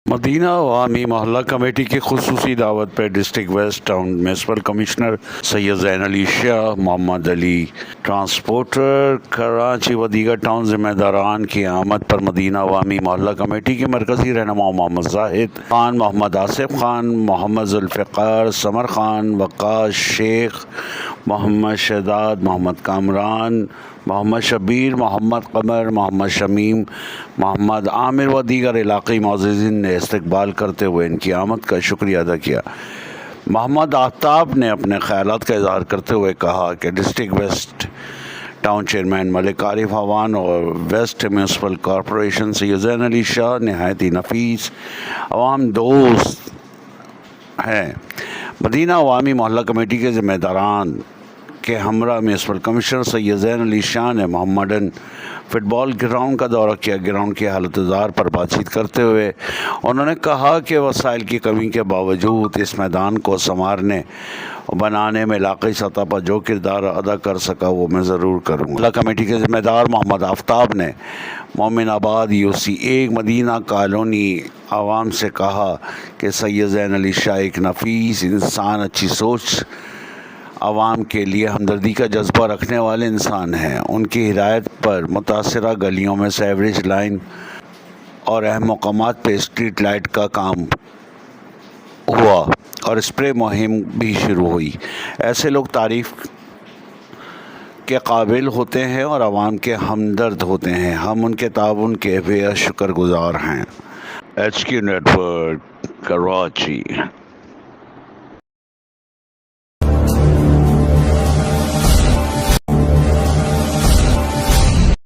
مدینہ عوامی محلہ کمیٹی کی خصوصی دعوت پر district west town municipal commissioner Syed Zain Ali Shah, Muhammad Ali transporter Karachi و دیگر ٹاؤن ذمہ داران کی آمد پر مدینہ عوامی محلہ کمیٹی کے مرکزی رہنما محمد زاہد خان، محمد آصف خان، محمد ذوالفقار سمر خان، وقاص شیخ، محمد شہزاد، محمد کامران، محمد شبیر، محمد قمر، محمد شمیم، محمد عامر و دیگر علاقائی معززین نے استقبال کرتے ہوئے ان کی آمد کا شکریہ ادا کیا۔ محمد آفتاب نے اپنے خیالات کا اظہار کرتے ہوئے کہا کہ ڈسٹرکٹ ویسٹ ٹاؤن چیئرمین ملک عارف اعوان اور ویسٹ میونسپل کارپوریشن سید زین علی شاہ نہایت ہی نفیس عوام دوست ہیں۔ مدینہ عوامی محلہ کمیٹی کے ذمہ داران کے ہمراہ میونسپل کمشنر سید زین علی شاہ نے محمدن فٹ بال گراؤنڈ کا دورہ کیا۔ گراؤنڈ کی حالت زار پر بات چیت کرتے ہوئے انہوں نے کہا کہ وسائل کی کمی کے باوجود اس میدان کو سنوارنے بنانے میں علاقائی سطح پر جو کردار ادا کر سکا وہ میں ضرور کروں گا۔ محلہ کمیٹی کے ذمہ دار محمد آفتاب نے مومن آباد UC1 مدینہ کالونی عوام سے کہا کہ سید زین علی شاہ ایک نفیس انسان، اچھی سوچ، عوام کے لیے ہمدردی کا جذبہ رکھنے والے انسان ہیں۔ ان کی ہدایت پر متاثرہ گلیوں میں سیوریج لائن اور اہم مقامات پہ اسٹریٹ لائٹ کا کام ہوا اور اسپرے مہم بھی شروع ہوئی۔ ایسے لوگ تعریف کے قابل ہوتے ہیں اور عوام کے ہمدرد ہوتے ہیں۔ ہم ان کے تعاون کے بے حد شکر گزار ہیں۔ HQ network, Karachi.